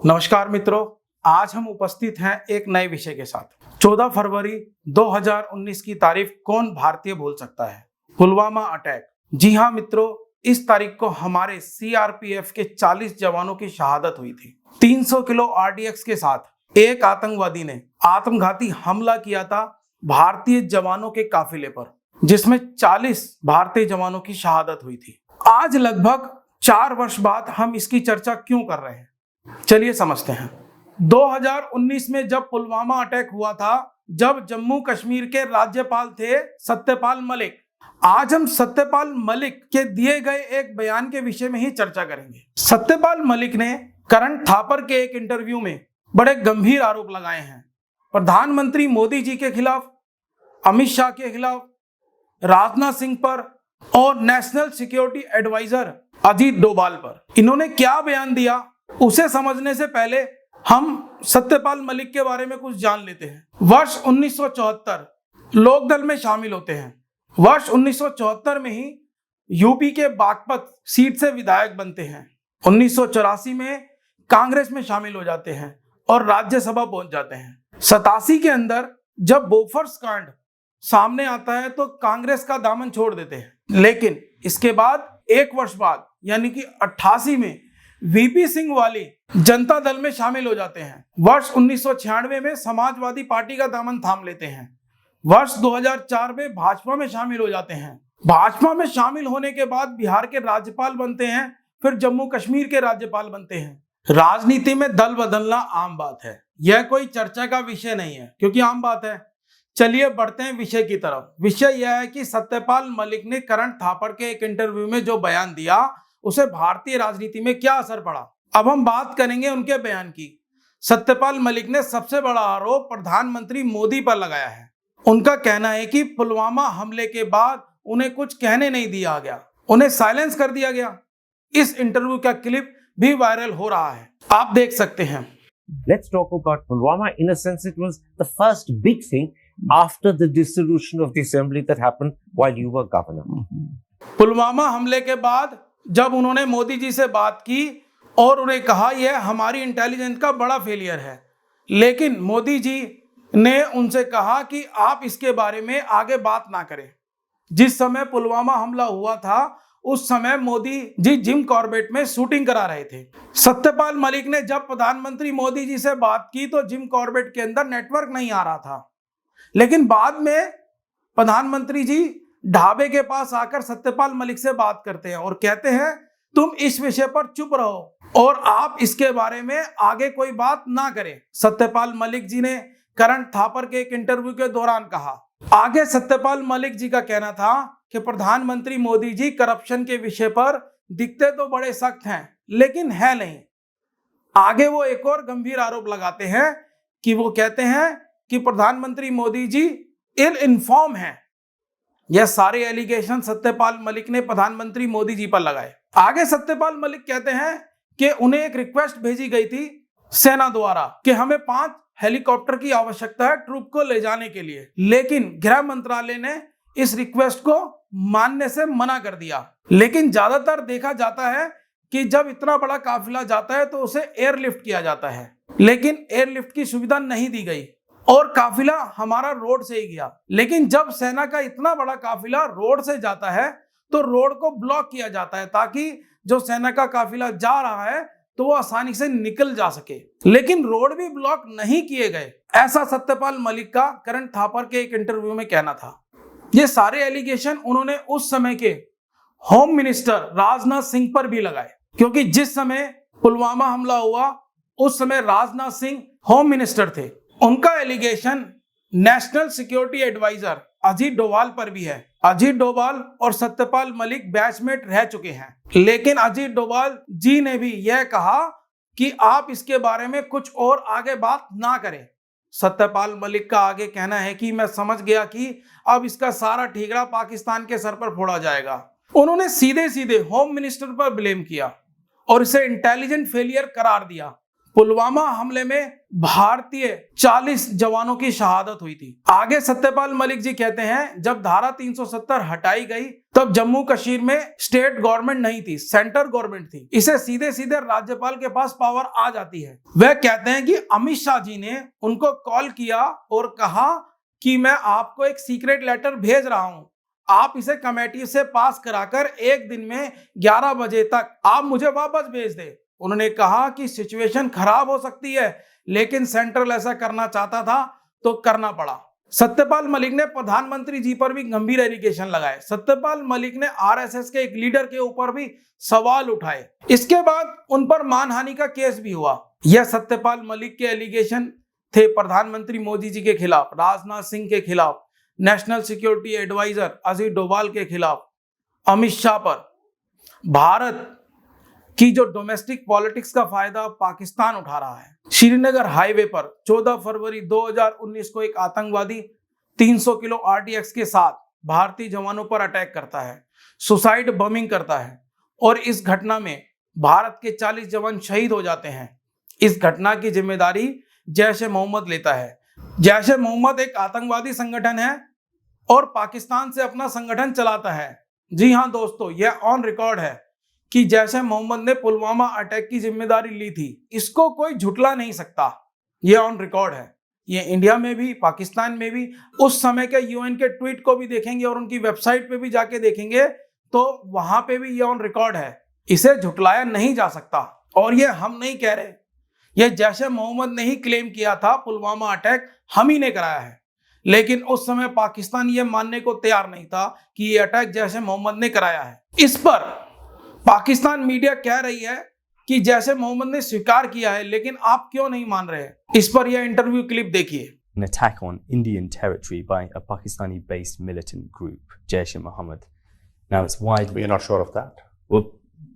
नमस्कार मित्रों, आज हम उपस्थित हैं एक नए विषय के साथ। 14 फरवरी 2019 की तारीख कौन भारतीय भूल सकता है? पुलवामा अटैक। जी हां मित्रों, इस तारीख को हमारे सीआरपीएफ के 40 जवानों की शहादत हुई थी। 300 किलो आरडीएक्स के साथ एक आतंकवादी ने आत्मघाती हमला किया था भारतीय जवानों के काफिले पर, जिसमें 40 भारतीय जवानों की शहादत हुई थी। आज लगभग 4 वर्ष बाद हम इसकी चर्चा क्यों कर रहे हैं, चलिए समझते हैं। 2019 में जब पुलवामा अटैक हुआ था, जब जम्मू कश्मीर के राज्यपाल थे सत्यपाल मलिक, आज हम सत्यपाल मलिक के दिए गए एक बयान के विषय में ही चर्चा करेंगे। सत्यपाल मलिक ने करण थापर के एक इंटरव्यू में बड़े गंभीर आरोप लगाए हैं प्रधानमंत्री मोदी जी के खिलाफ, अमित शाह के खिलाफ, राजनाथ सिंह पर और national security adviser Ajit Doval पर। इन्होंने क्या बयान दिया, उसे समझने से पहले हम सत्यपाल मलिक के बारे में कुछ जान लेते हैं। वर्ष 1974 लोकदल में शामिल होते हैं। वर्ष 1974 में ही यूपी के बागपत सीट से विधायक बनते हैं। 1984 में कांग्रेस में शामिल हो जाते हैं और राज्यसभा पहुंच जाते हैं। 87 के अंदर जब बोफर्स कांड सामने आता है तो कांग्रेस का दामन छोड़ देते हैं, लेकिन इसके बाद एक वर्ष बाद यानी कि 88 में वीपी सिंह वाली जनता दल में शामिल हो जाते हैं। वर्ष 1996 में समाजवादी पार्टी का दामन थाम लेते हैं। वर्ष 2004 में भाजपा में शामिल हो जाते हैं। भाजपा में शामिल होने के बाद बिहार के राज्यपाल बनते हैं, फिर जम्मू कश्मीर के राज्यपाल बनते हैं। राजनीति में दल बदलना आम बात है, यह कोई चर्चा का विषय नहीं है क्योंकि आम बात है। चलिए बढ़ते हैं विषय की तरफ। विषय यह है कि सत्यपाल मलिक ने करण थापर के एक इंटरव्यू में जो बयान दिया, उसे भारतीय राजनीति में क्या असर पड़ा। अब हम बात करेंगे उनके बयान की। सत्यपाल मलिक ने सबसे बड़ा आरोप प्रधानमंत्री मोदी पर लगाया है। उनका कहना है कि पुलवामा हमले के बाद उन्हें कुछ कहने नहीं दिया गया, उन्हें साइलेंस कर दिया गया। इस इंटरव्यू का क्लिप भी वायरल हो रहा है, आप देख सकते हैं। Let's talk about Pulwama. In a sense, it was the first big thing after the dissolution of the assembly that happened while you were governor. Pulwama हमले के बाद जब उन्होंने मोदी जी से बात की और उन्हें कहा यह हमारी इंटेलिजेंस का बड़ा फेलियर है, लेकिन मोदी जी ने उनसे कहा कि आप इसके बारे में आगे बात ना करें। जिस समय पुलवामा हमला हुआ था उस समय मोदी जी जिम कॉर्बेट में शूटिंग करा रहे थे। सत्यपाल मलिक ने जब प्रधानमंत्री मोदी जी से बात की तो जिम कॉर्बेट के अंदर नेटवर्क नहीं आ रहा था, लेकिन बाद में प्रधानमंत्री जी ढाबे के पास आकर सत्यपाल मलिक से बात करते हैं और कहते हैं तुम इस विषय पर चुप रहो और आप इसके बारे में आगे कोई बात ना करें। सत्यपाल मलिक जी ने करण थापर के एक इंटरव्यू के दौरान कहा। आगे सत्यपाल मलिक जी का कहना था कि प्रधानमंत्री मोदी जी करप्शन के विषय पर दिखते तो बड़े सख्त हैं, लेकिन है नहीं। आगे वो एक और गंभीर आरोप लगाते हैं कि वो कहते हैं कि प्रधानमंत्री मोदी जी इल इन्फॉर्म हैं। यह सारे एलिगेशन सत्यपाल मलिक ने प्रधानमंत्री मोदी जी पर लगाए। आगे सत्यपाल मलिक कहते हैं कि उन्हें एक रिक्वेस्ट भेजी गई थी सेना द्वारा कि हमें 5 हेलीकॉप्टर की आवश्यकता है ट्रूप को ले जाने के लिए, लेकिन गृह मंत्रालय ने इस रिक्वेस्ट को मानने से मना कर दिया। लेकिन ज्यादातर देखा जाता है कि जब इतना बड़ा काफिला जाता है तो उसे एयरलिफ्ट किया जाता है, लेकिन एयरलिफ्ट की सुविधा नहीं दी गई और काफिला हमारा रोड से ही गया। लेकिन जब सेना का इतना बड़ा काफिला रोड से जाता है तो रोड को ब्लॉक किया जाता है ताकि जो सेना का काफिला जा रहा है तो वो आसानी से निकल जा सके, लेकिन रोड भी ब्लॉक नहीं किए गए। ऐसा सत्यपाल मलिक का करण थापर के एक इंटरव्यू में कहना था। ये सारे एलिगेशन उन्होंने उस समय के होम मिनिस्टर राजनाथ सिंह पर भी लगाए, क्योंकि जिस समय पुलवामा हमला हुआ उस समय राजनाथ सिंह होम मिनिस्टर थे। उनका allegation national security adviser Ajit Doval पर भी है। अजीत डोभाल और सत्यपाल मलिक बैचमेट रह चुके हैं, लेकिन अजीत डोभाल जी ने भी यह कहा कि आप इसके बारे में कुछ और आगे बात ना करें। सत्यपाल मलिक का आगे कहना है कि मैं समझ गया कि अब इसका सारा ठीकरा पाकिस्तान के सर पर फोड़ा जाएगा। उन्होंने सीधे सीधे होम मिनिस्टर पर ब्लेम किया और इसे इंटेलिजेंट फेलियर करार दिया। पुलवामा हमले में भारतीय 40 जवानों की शहादत हुई थी। आगे सत्यपाल मलिक जी कहते हैं, जब धारा 370 हटाई गई तब जम्मू कश्मीर में स्टेट गवर्नमेंट नहीं थी, सेंटर गवर्नमेंट थी। इसे सीधे सीधे राज्यपाल के पास पावर आ जाती है। वह कहते हैं कि अमित शाह जी ने उनको कॉल किया और कहा कि मैं आपको एक सीक्रेट लेटर भेज रहा हूं, आप इसे कमेटी से पास कराकर एक दिन में 11 बजे तक आप मुझे वापस भेज दे। उन्होंने कहा कि सिचुएशन खराब हो सकती है, लेकिन सेंट्रल ऐसा करना चाहता था तो करना पड़ा। सत्यपाल मलिक ने प्रधानमंत्री जी पर भी गंभीर एलिगेशन लगाए। सत्यपाल मलिक ने आरएसएस के एक लीडर के ऊपर भी सवाल उठाए। इसके बाद उन पर मानहानि का केस भी हुआ। यह सत्यपाल मलिक के एलिगेशन थे प्रधानमंत्री मोदी जी के खिलाफ, राजनाथ सिंह के खिलाफ, national security adviser Ajit Doval के खिलाफ, अमित शाह पर। भारत की जो डोमेस्टिक पॉलिटिक्स का फायदा पाकिस्तान उठा रहा है। श्रीनगर हाईवे पर 14 फरवरी 2019 को एक आतंकवादी 300 किलो आरडीएक्स के साथ भारतीय जवानों पर अटैक करता है, सुसाइड बमिंग करता है और इस घटना में भारत के 40 जवान शहीद हो जाते हैं। इस घटना की जिम्मेदारी जैश ए मोहम्मद लेता है। जैश ए मोहम्मद एक आतंकवादी संगठन है और पाकिस्तान से अपना संगठन चलाता है। जी हाँ दोस्तों, यह ऑन रिकॉर्ड है कि जैश ए मोहम्मद ने पुलवामा अटैक की जिम्मेदारी ली थी। इसको कोई झुटला नहीं सकता, यह ऑन रिकॉर्ड है। ये इंडिया में भी, पाकिस्तान में भी, उस समय के यूएन के ट्वीट को भी देखेंगे और उनकी वेबसाइट पे भी जाके देखेंगे तो वहां पे भी ये ऑन रिकॉर्ड है। इसे झुटलाया नहीं जा सकता और ये हम नहीं कह रहे, यह जैश ए मोहम्मद ने ही क्लेम किया था पुलवामा अटैक हम ही ने कराया है। लेकिन उस समय पाकिस्तान ये मानने को तैयार नहीं था कि ये अटैक जैश ए मोहम्मद ने कराया है। इस पर पाकिस्तान मीडिया कह रही है कि जैश ए मोहम्मद ने स्वीकार किया है, लेकिन आप क्यों नहीं मान रहे? इस पर यह इंटरव्यू क्लिप देखिए। An attack on Indian territory by a Pakistani-based militant group, Jaish-e-Mohammed. Now it's wide. We're not sure of that. Well,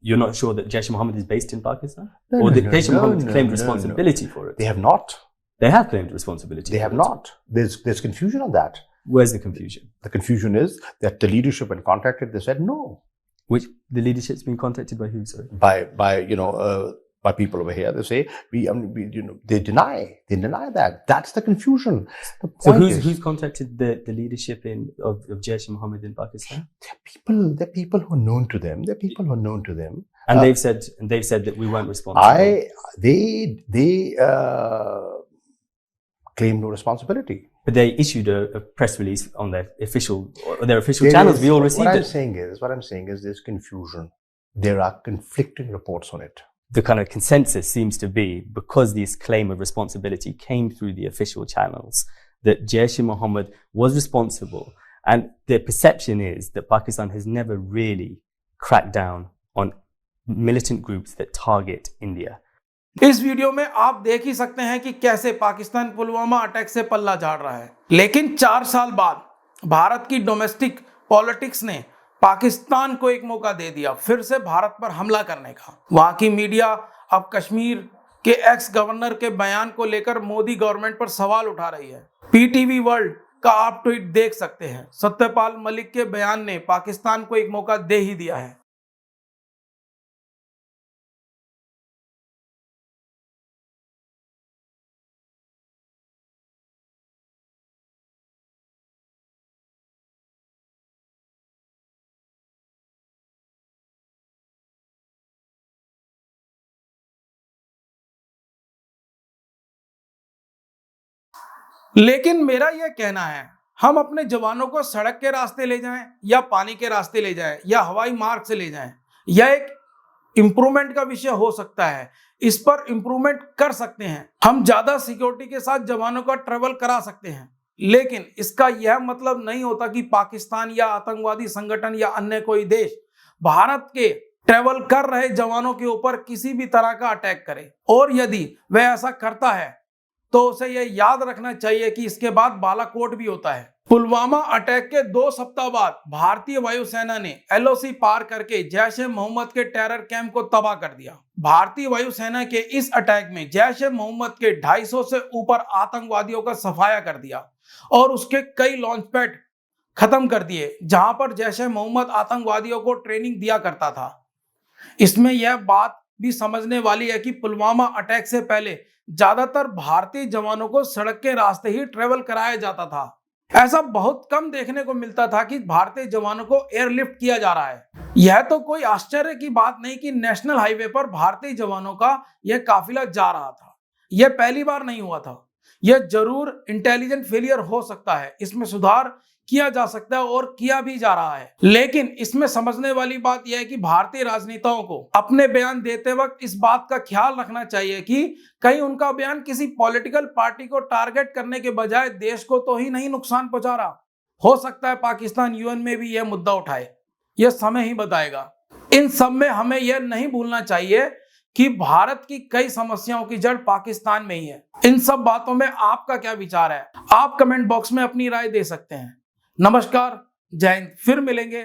you're not sure that Jaish-e-Mohammed is based in Pakistan, or that Jaish-e-Mohammed claimed responsibility for it? They have not. They have claimed responsibility. They have not. There's confusion on that. Where's the confusion? The confusion is that the leadership, when contacted, they said no. Which the leadership's been contacted by who? Sorry. By people over here. They say they deny that. That's the confusion. The So point who's contacted the leadership of Jaish-e-Mohammed in Pakistan? They're people who are known to them. They're people who are known to them. And they've said that we weren't responsible. They claim no responsibility. But they issued a press release on their official channels. We all received it. What I'm saying is there's confusion. There are conflicting reports on it. The kind of consensus seems to be, because this claim of responsibility came through the official channels, that Jaish-e-Mohammed was responsible. And the perception is that Pakistan has never really cracked down on militant groups that target India. इस video में आप देख ही सकते हैं कि कैसे Pakistan Pulwama attack से पल्ला झाड़ रहा है। लेकिन 4 साल बाद भारत की डोमेस्टिक पॉलिटिक्स ने पाकिस्तान को एक मौका दे दिया फिर से भारत पर हमला करने का। वहां की मीडिया अब कश्मीर के एक्स गवर्नर के बयान को लेकर मोदी गवर्नमेंट पर सवाल उठा रही है। पीटीवी वर्ल्ड का आप ट्वीट देख सकते हैं। सत्यपाल मलिक के बयान ने पाकिस्तान को एक मौका दे ही दिया है। लेकिन मेरा यह कहना है, हम अपने जवानों को सड़क के रास्ते ले जाएं या पानी के रास्ते ले जाएं या हवाई मार्ग से ले जाएं, यह एक इंप्रूवमेंट का विषय हो सकता है। इस पर इंप्रूवमेंट कर सकते हैं। हम ज्यादा सिक्योरिटी के साथ जवानों का ट्रेवल करा सकते हैं, लेकिन इसका यह मतलब नहीं होता कि पाकिस्तान या आतंकवादी संगठन या अन्य कोई देश भारत के ट्रेवल कर रहे जवानों के ऊपर किसी भी तरह का अटैक करे। और यदि वह ऐसा करता है तो उसे यह याद रखना चाहिए कि इसके बाद बालाकोट भी होता है। पुलवामा अटैक के 2 सप्ताह बाद भारतीय वायुसेना ने एलओसी पार करके जैश ए मोहम्मद के टेरर कैंप को तबाह कर दिया। भारतीय वायुसेना के इस अटैक में जैश ए मोहम्मद के 250 से ऊपर आतंकवादियों का सफाया कर दिया और उसके कई लॉन्च पैड खत्म कर दिए जहां पर जैश ए मोहम्मद आतंकवादियों को ट्रेनिंग दिया करता था। इसमें यह बात भी समझने वाली है कि पुलवामा अटैक से पहले ज्यादातर भारतीय जवानों को सड़क के रास्ते ही ट्रेवल कराया जाता था। ऐसा बहुत कम देखने को मिलता था कि भारतीय जवानों को एयरलिफ्ट किया जा रहा है। यह तो कोई आश्चर्य की बात नहीं कि नेशनल हाईवे पर भारतीय जवानों का यह काफिला जा रहा था। यह पहली बार नहीं हुआ था। यह जरूर इंटेलिजेंट फेलियर हो सकता है, इसमें सुधार किया जा सकता है और किया भी जा रहा है। लेकिन इसमें समझने वाली बात यह है कि भारतीय राजनेताओं को अपने बयान देते वक्त इस बात का ख्याल रखना चाहिए कि कहीं उनका बयान किसी पॉलिटिकल पार्टी को टारगेट करने के बजाय देश को तो ही नहीं नुकसान पहुंचा रहा। हो सकता है पाकिस्तान यूएन में भी यह मुद्दा उठाए, यह समय ही बताएगा। इन सब में हमें यह नहीं भूलना चाहिए कि भारत की कई समस्याओं की जड़ पाकिस्तान में ही है। इन सब बातों में आपका क्या विचार है? आप कमेंट बॉक्स में अपनी राय दे सकते हैं। नमस्कार, जय हिंद। फिर मिलेंगे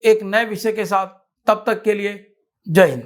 एक नए विषय के साथ, तब तक के लिए जय हिंद।